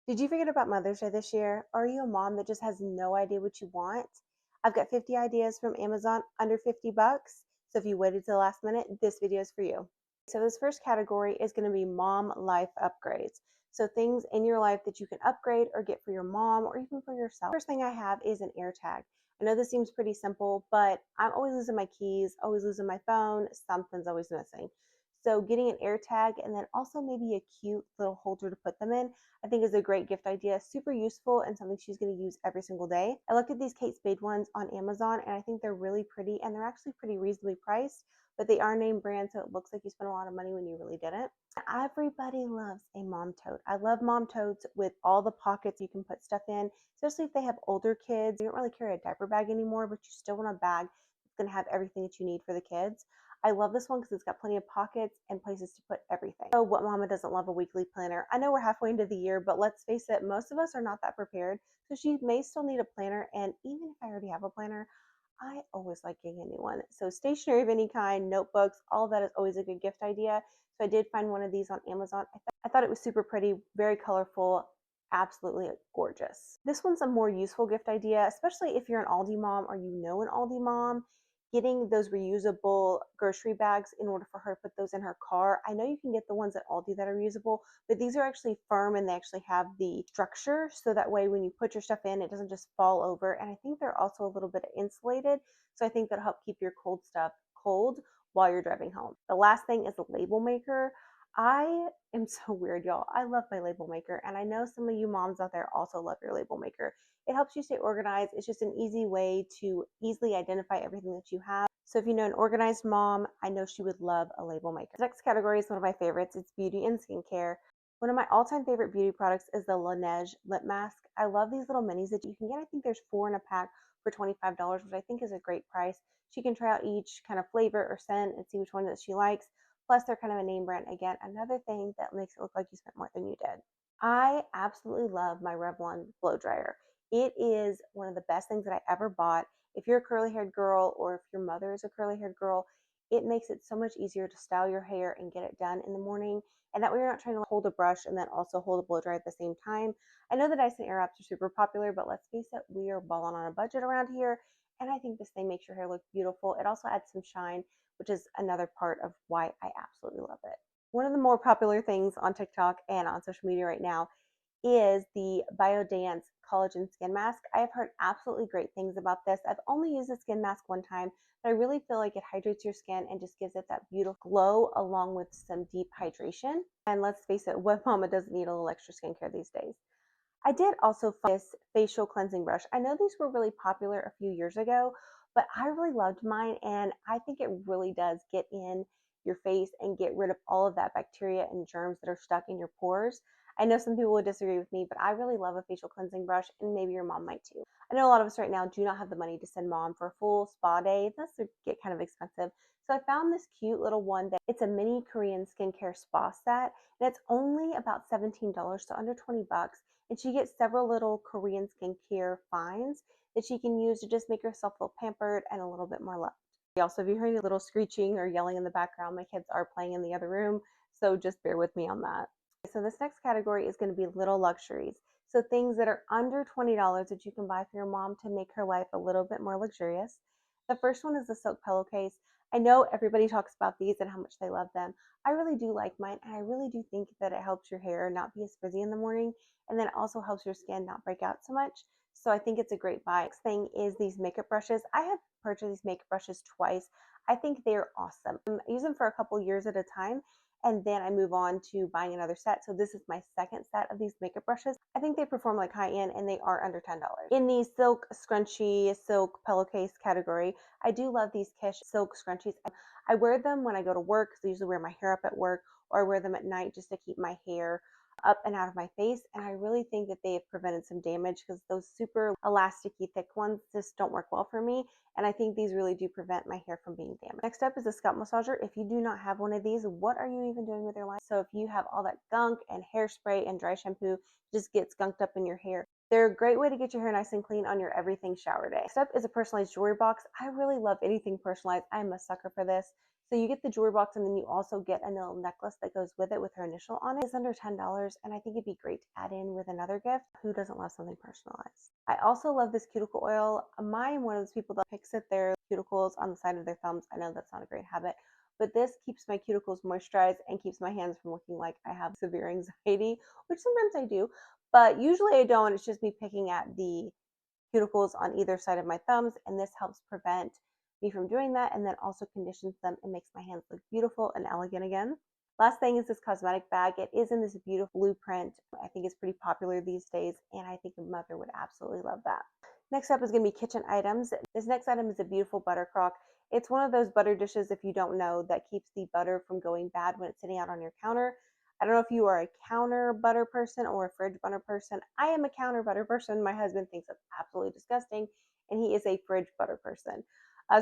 Did you forget about Mother's Day this year? Are you a mom that just has no idea what you want? I've got 50 ideas from Amazon under 50 bucks. So if you waited to the last minute, this video is for you. So this first category is going to be mom life upgrades. So things in your life that you can upgrade or get for your mom or even for yourself. First thing I have is an air tag. I know this seems pretty simple, but I'm always losing my keys, always losing my phone, something's always missing. So getting an air tag and then also maybe a cute little holder to put them in, I think is a great gift idea. Super useful and something she's going to use every single day. I looked at these Kate Spade ones on Amazon and I think they're really pretty and they're actually pretty reasonably priced, but they are name brand, so it looks like you spent a lot of money when you really didn't. Everybody loves a mom tote. I love mom totes with all the pockets you can put stuff in, especially if they have older kids. You don't really carry a diaper bag anymore, but you still want a bag that's going to have everything that you need for the kids. I love this one because it's got plenty of pockets and places to put everything. So what mama doesn't love a weekly planner? I know we're halfway into the year, but let's face it, most of us are not that prepared. So she may still need a planner. And even if I already have a planner, I always like getting a new one. So stationery of any kind, notebooks, all of that is always a good gift idea. So I did find one of these on Amazon. I thought it was super pretty, very colorful, absolutely gorgeous. This one's a more useful gift idea, especially if you're an Aldi mom or you know an Aldi mom. Getting those reusable grocery bags in order for her to put those in her car. I know you can get the ones at Aldi that are reusable, but these are actually firm and they actually have the structure so that way when you put your stuff in, it doesn't just fall over. And I think they're also a little bit insulated, so I think that'll help keep your cold stuff cold while you're driving home. The last thing is a label maker. I am so weird, y'all. I love my label maker, and I know some of you moms out there also love your label maker. It helps you stay organized. It's just an easy way to easily identify everything that you have. So if you know an organized mom, I know she would love a label maker. The next category is one of my favorites. It's beauty and skincare. One of my all-time favorite beauty products is the Laneige lip mask. I love these little minis that you can get. I think there's 4 in a pack for $25, which I think is a great price. She can try out each kind of flavor or scent and see which one that she likes. Plus, they're kind of a name brand. Again, another thing that makes it look like you spent more than you did. I absolutely love my Revlon blow dryer. It is one of the best things that I ever bought. If you're a curly haired girl or if your mother is a curly haired girl, it makes it so much easier to style your hair and get it done in the morning. And that way you're not trying to hold a brush and then also hold a blow dryer at the same time. I know the Dyson Airwraps are super popular, but let's face it, we are balling on a budget around here. And I think this thing makes your hair look beautiful. It also adds some shine, which is another part of why I absolutely love it. One of the more popular things on TikTok and on social media right now is the Biodance Collagen Skin Mask. I have heard absolutely great things about this. I've only used the skin mask one time, but I really feel like it hydrates your skin and just gives it that beautiful glow along with some deep hydration. And let's face it, what mama doesn't need a little extra skincare these days? I did also find this facial cleansing brush. I know these were really popular a few years ago, but I really loved mine and I think it really does get in your face and get rid of all of that bacteria and germs that are stuck in your pores. I know some people would disagree with me, but I really love a facial cleansing brush and maybe your mom might too. I know a lot of us right now do not have the money to send mom for a full spa day. That's get kind of expensive. So I found this cute little one that it's a mini Korean skincare spa set and it's only about $17, so under 20 bucks. And she gets several little Korean skincare finds that she can use to just make herself feel pampered and a little bit more loved. Also, if you hear any little screeching or yelling in the background, my kids are playing in the other room, so just bear with me on that. So this next category is going to be little luxuries. So things that are under $20 that you can buy for your mom to make her life a little bit more luxurious. The first one is the silk pillowcase. I know everybody talks about these and how much they love them. I really do like mine, and I really do think that it helps your hair not be as frizzy in the morning, and then it also helps your skin not break out so much. So I think it's a great buy. Next thing is these makeup brushes. I have purchased these makeup brushes twice. I think they're awesome. I use them for a couple years at a time, and then I move on to buying another set. So this is my second set of these makeup brushes. I think they perform like high end and they are under $10. In the silk scrunchie, silk pillowcase category, I do love these Kish silk scrunchies. I wear them when I go to work because I usually wear my hair up at work, or I wear them at night just to keep my hair up and out of my face. And I really think that they have prevented some damage because those super elasticy thick ones just don't work well for me. And I think these really do prevent my hair from being damaged. Next up is a scalp massager. If you do not have one of these, what are you even doing with your life? So if you have all that gunk and hairspray and dry shampoo just gets gunked up in your hair, they're a great way to get your hair nice and clean on your everything shower day. Next up is a personalized jewelry box. I really love anything personalized. I'm a sucker for this. So you get the jewelry box, and then you also get a little necklace that goes with it with her initial on it. It's under $10, and I think it'd be great to add in with another gift. Who doesn't love something personalized? I also love this cuticle oil. I'm one of those people that picks at their cuticles on the side of their thumbs. I know that's not a great habit, but this keeps my cuticles moisturized and keeps my hands from looking like I have severe anxiety, which sometimes I do, but usually I don't. It's just me picking at the cuticles on either side of my thumbs, and this helps prevent me from doing that, and then also conditions them and makes my hands look beautiful and elegant again. Last thing is this cosmetic bag. It is in this beautiful blue print. I think it's pretty popular these days, and I think a mother would absolutely love that. Next up is going to be kitchen items. This next item is a beautiful butter crock. It's one of those butter dishes, if you don't know, that keeps the butter from going bad when it's sitting out on your counter. I don't know if you are a counter butter person or a fridge butter person. I am a counter butter person. My husband thinks that's absolutely disgusting, and he is a fridge butter person.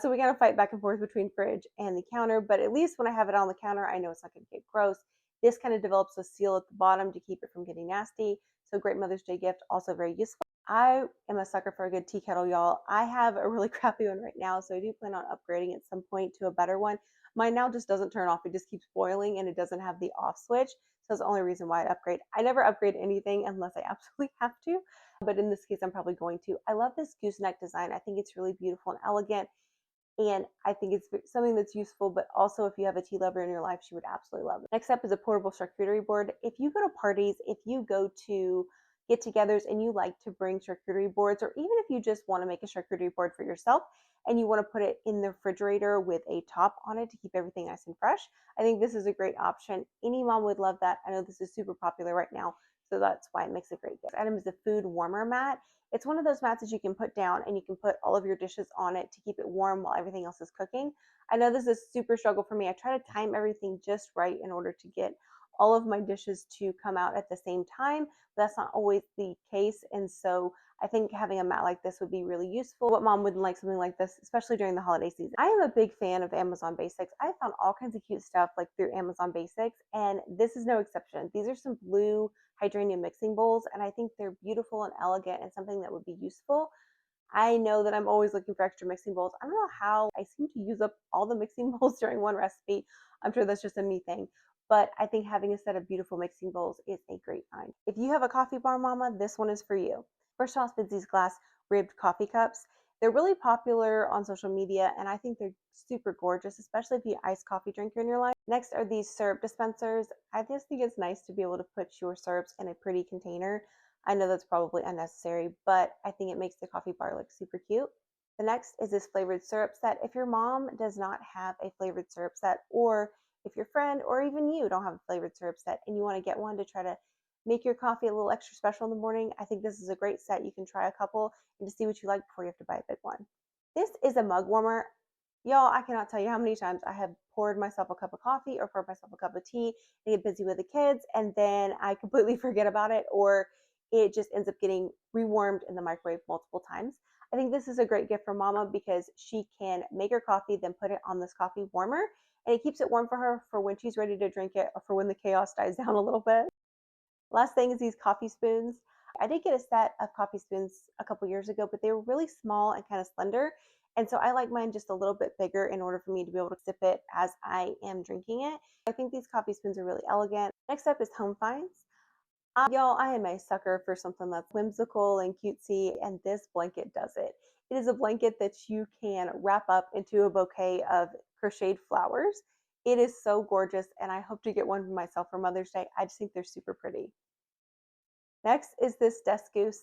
So we kind of fight back and forth between fridge and the counter, but at least when I have it on the counter, I know it's not going to get gross. This kind of develops a seal at the bottom to keep it from getting nasty. So great Mother's Day gift, also very useful. I am a sucker for a good tea kettle, y'all. I have a really crappy one right now, so I do plan on upgrading at some point to a better one. Mine now just doesn't turn off. It just keeps boiling, and it doesn't have the off switch. So that's the only reason why I'd upgrade. I never upgrade anything unless I absolutely have to, but in this case, I'm probably going to. I love this gooseneck design. I think it's really beautiful and elegant. And I think it's something that's useful, but also if you have a tea lover in your life, she would absolutely love it. Next up is a portable charcuterie board. If you go to parties, if you go to get togethers and you like to bring charcuterie boards, or even if you just want to make a charcuterie board for yourself and you want to put it in the refrigerator with a top on it to keep everything nice and fresh, I think this is a great option. Any mom would love that. I know this is super popular right now, so that's why it makes a great gift. This item is a food warmer mat. It's one of those mats that you can put down and you can put all of your dishes on it to keep it warm while everything else is cooking. I know this is a super struggle for me. I try to time everything just right in order to get all of my dishes to come out at the same time, but that's not always the case. And so I think having a mat like this would be really useful. What mom wouldn't like something like this, especially during the holiday season? I am a big fan of Amazon Basics. I found all kinds of cute stuff like through Amazon Basics, and this is no exception. These are some blue hydrangea mixing bowls, and I think they're beautiful and elegant and something that would be useful. I know that I'm always looking for extra mixing bowls. I don't know how I seem to use up all the mixing bowls during one recipe. I'm sure that's just a me thing, but I think having a set of beautiful mixing bowls is a great find. If you have a coffee bar mama, this one is for you. First off is these glass ribbed coffee cups. They're really popular on social media, and I think they're super gorgeous, especially if you're an iced coffee drinker in your life. Next are these syrup dispensers. I just think it's nice to be able to put your syrups in a pretty container. I know that's probably unnecessary, but I think it makes the coffee bar look super cute. The next is this flavored syrup set. If your mom does not have a flavored syrup set, or if your friend or even you don't have a flavored syrup set and you want to get one to try to make your coffee a little extra special in the morning, I think this is a great set. You can try a couple and to see what you like before you have to buy a big one. This is a mug warmer. Y'all, I cannot tell you how many times I have poured myself a cup of coffee or poured myself a cup of tea and get busy with the kids, and then I completely forget about it, or it just ends up getting rewarmed in the microwave multiple times. I think this is a great gift for mama because she can make her coffee, then put it on this coffee warmer, and it keeps it warm for her for when she's ready to drink it or for when the chaos dies down a little bit. Last thing is these coffee spoons. I did get a set of coffee spoons a couple years ago, but they were really small and kind of slender. And so I like mine just a little bit bigger in order for me to be able to sip it as I am drinking it. I think these coffee spoons are really elegant. Next up is home finds. Y'all, I am a sucker for something that's whimsical and cutesy, and this blanket does it. It is a blanket that you can wrap up into a bouquet of crocheted flowers. It is so gorgeous, and I hope to get one for myself for Mother's Day. I just think they're super pretty. Next is this desk goose.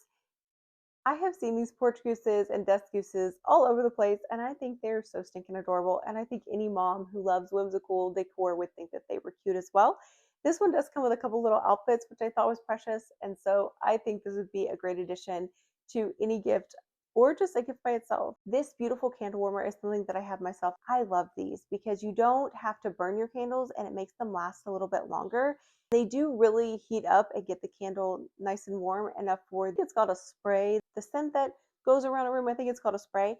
I have seen these porch gooses and desk gooses all over the place, and I think they're so stinking adorable. And I think any mom who loves whimsical decor would think that they were cute as well. This one does come with a couple little outfits, which I thought was precious. And so I think this would be a great addition to any gift or just a gift by itself. This beautiful candle warmer is something that I have myself. I love these because you don't have to burn your candles and it makes them last a little bit longer. They do really heat up and get the candle nice and warm enough for, it's called a spray. The scent that goes around a room, I think it's called a spray.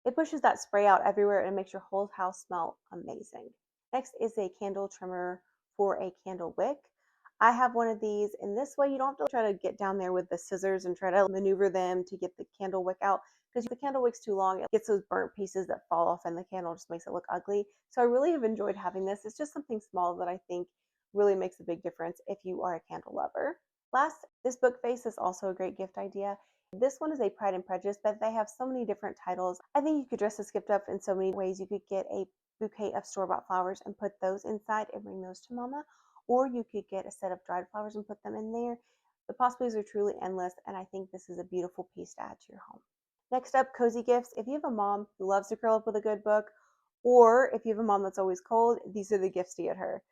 It pushes that spray out everywhere and makes your whole house smell amazing. Next is a candle trimmer for a candle wick. I have one of these, and this way you don't have to try to get down there with the scissors and try to maneuver them to get the candle wick out, because if the candle wick's too long, it gets those burnt pieces that fall off and the candle just makes it look ugly. So I really have enjoyed having this. It's just something small that I think really makes a big difference if you are a candle lover. Last, this book face is also a great gift idea. This one is a Pride and Prejudice, but they have so many different titles. I think you could dress this gift up in so many ways. You could get a bouquet of store-bought flowers and put those inside and bring those to mama, or you could get a set of dried flowers and put them in there. The possibilities are truly endless, and I think this is a beautiful piece to add to your home. Next up, cozy gifts. If you have a mom who loves to curl up with a good book, or if you have a mom that's always cold, these are the gifts to get her.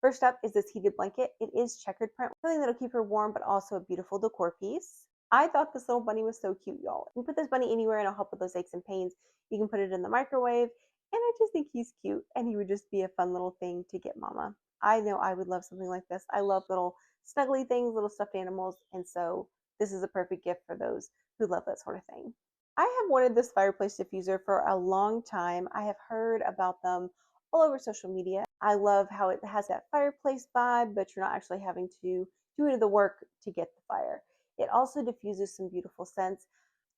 First up is this heated blanket. It is checkered print, something that'll keep her warm, but also a beautiful decor piece. I thought this little bunny was so cute, y'all. You can put this bunny anywhere and it'll help with those aches and pains. You can put it in the microwave, and I just think he's cute, and he would just be a fun little thing to get mama. I know I would love something like this. I love little snuggly things, little stuffed animals, and so this is a perfect gift for those who love that sort of thing. I have wanted this fireplace diffuser for a long time. I have heard about them all over social media. I love how it has that fireplace vibe, but you're not actually having to do any of the work to get the fire. It also diffuses some beautiful scents.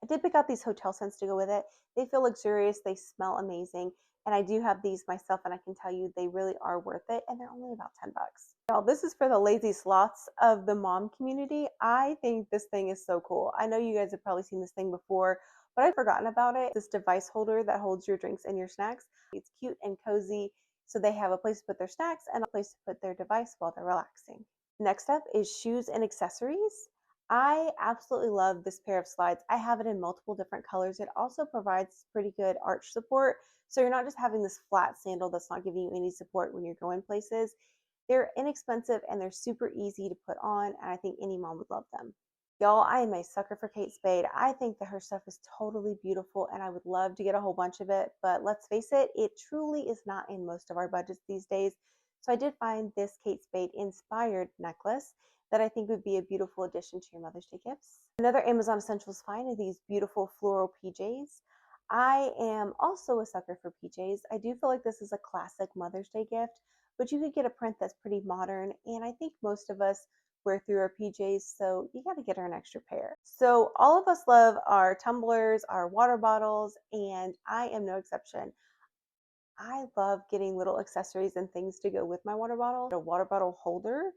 I did pick out these hotel scents to go with it. They feel luxurious, they smell amazing, and I do have these myself, and I can tell you they really are worth it, and they're only about 10 bucks. Now, this is for the lazy sloths of the mom community. I think this thing is so cool. I know you guys have probably seen this thing before, but I've forgotten about it. This device holder that holds your drinks and your snacks. It's cute and cozy, so they have a place to put their snacks and a place to put their device while they're relaxing. Next up is shoes and accessories. I absolutely love this pair of slides. I have it in multiple different colors. It also provides pretty good arch support, so you're not just having this flat sandal that's not giving you any support when you're going places. They're inexpensive and they're super easy to put on, and I think any mom would love them. Y'all, I am a sucker for Kate Spade. I think that her stuff is totally beautiful, and I would love to get a whole bunch of it, but let's face it, it truly is not in most of our budgets these days. So I did find this Kate Spade inspired necklace that I think would be a beautiful addition to your Mother's Day gifts. Another Amazon Essentials find are these beautiful floral PJs. I am also a sucker for PJs. I do feel like this is a classic Mother's Day gift, but you could get a print that's pretty modern, and I think most of us wear through our PJs, so you got to get her an extra pair. So all of us love our tumblers, our water bottles, and I am no exception. I love getting little accessories and things to go with my water bottle. A water bottle holder,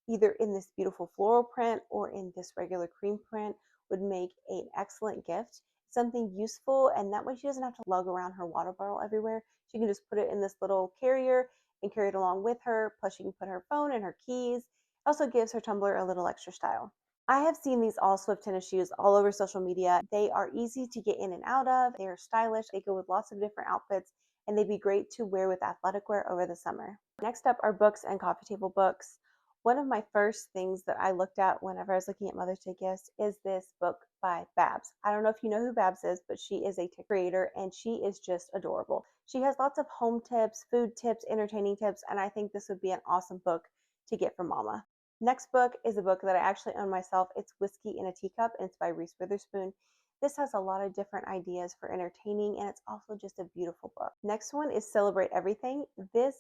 either in this beautiful floral print or in this regular cream print, would make an excellent gift. Something useful, and that way she doesn't have to lug around her water bottle everywhere. She can just put it in this little carrier and carry it along with her. Plus, she can put her phone and her keys. It also gives her tumbler a little extra style. I have seen these all Swift tennis shoes all over social media. They are easy to get in and out of. They are stylish. They go with lots of different outfits, and they'd be great to wear with athletic wear over the summer. Next up are books and coffee table books. One of my first things that I looked at whenever I was looking at Mother's Day gifts is this book by Babs. I don't know if you know who Babs is, but she is a TikTok creator, and she is just adorable. She has lots of home tips, food tips, entertaining tips, and I think this would be an awesome book to get for mama. Next book is a book that I actually own myself. It's Whiskey in a Teacup, and it's by Reese Witherspoon. This has a lot of different ideas for entertaining, and it's also just a beautiful book. Next one is Celebrate Everything. This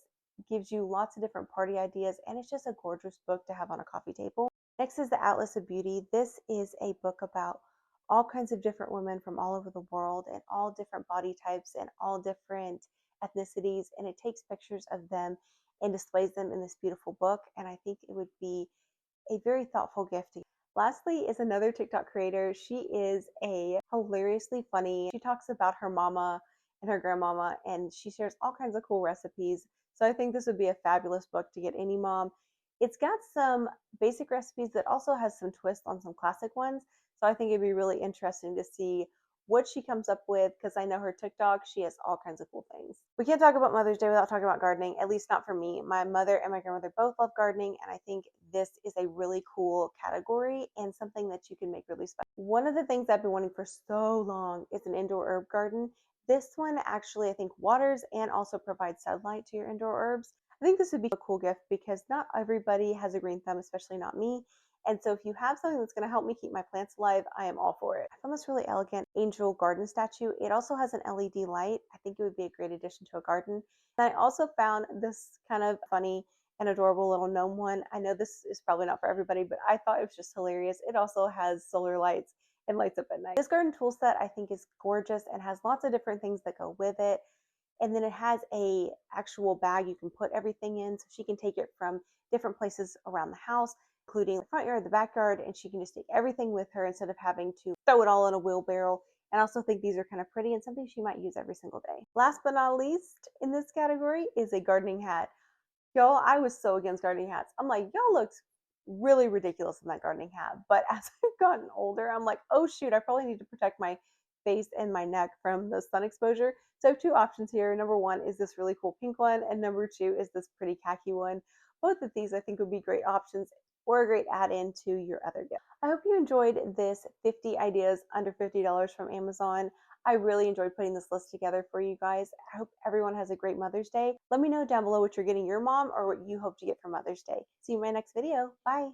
gives you lots of different party ideas, and it's just a gorgeous book to have on a coffee table. Next is The Atlas of Beauty. This is a book about all kinds of different women from all over the world and all different body types and all different ethnicities, and it takes pictures of them and displays them in this beautiful book, and I think it would be a very thoughtful gift. Lastly is another TikTok creator. She is a hilariously funny. She talks about her mama and her grandmama, and she shares all kinds of cool recipes. So I think this would be a fabulous book to get any mom. It's got some basic recipes that also has some twists on some classic ones. So I think it'd be really interesting to see what she comes up with, because I know her TikTok, she has all kinds of cool things. We can't talk about Mother's Day without talking about gardening, at least not for me. My mother and my grandmother both love gardening, and I think this is a really cool category and something that you can make really special. One of the things I've been wanting for so long is an indoor herb garden. This one actually, I think, waters and also provides sunlight to your indoor herbs. I think this would be a cool gift because not everybody has a green thumb, especially not me. And so if you have something that's going to help me keep my plants alive, I am all for it. I found this really elegant angel garden statue. It also has an LED light. I think it would be a great addition to a garden. And I also found this kind of funny an adorable little gnome one. I know this is probably not for everybody, but I thought it was just hilarious. It also has solar lights and lights up at night. This garden tool set I think is gorgeous and has lots of different things that go with it. And then it has a actual bag you can put everything in, so she can take it from different places around the house, including the front yard, the backyard, and she can just take everything with her instead of having to throw it all in a wheelbarrow. And I also think these are kind of pretty and something she might use every single day. Last but not least in this category is a gardening hat. Y'all, I was so against gardening hats. I'm like, y'all looked really ridiculous in that gardening hat. But as I've gotten older, I'm like, oh shoot, I probably need to protect my face and my neck from the sun exposure. So I have two options here. Number one is this really cool pink one, and number two is this pretty khaki one. Both of these I think would be great options or a great add-in to your other gift. I hope you enjoyed this 50 ideas under $50 from Amazon. I really enjoyed putting this list together for you guys. I hope everyone has a great Mother's Day. Let me know down below what you're getting your mom or what you hope to get for Mother's Day. See you in my next video. Bye.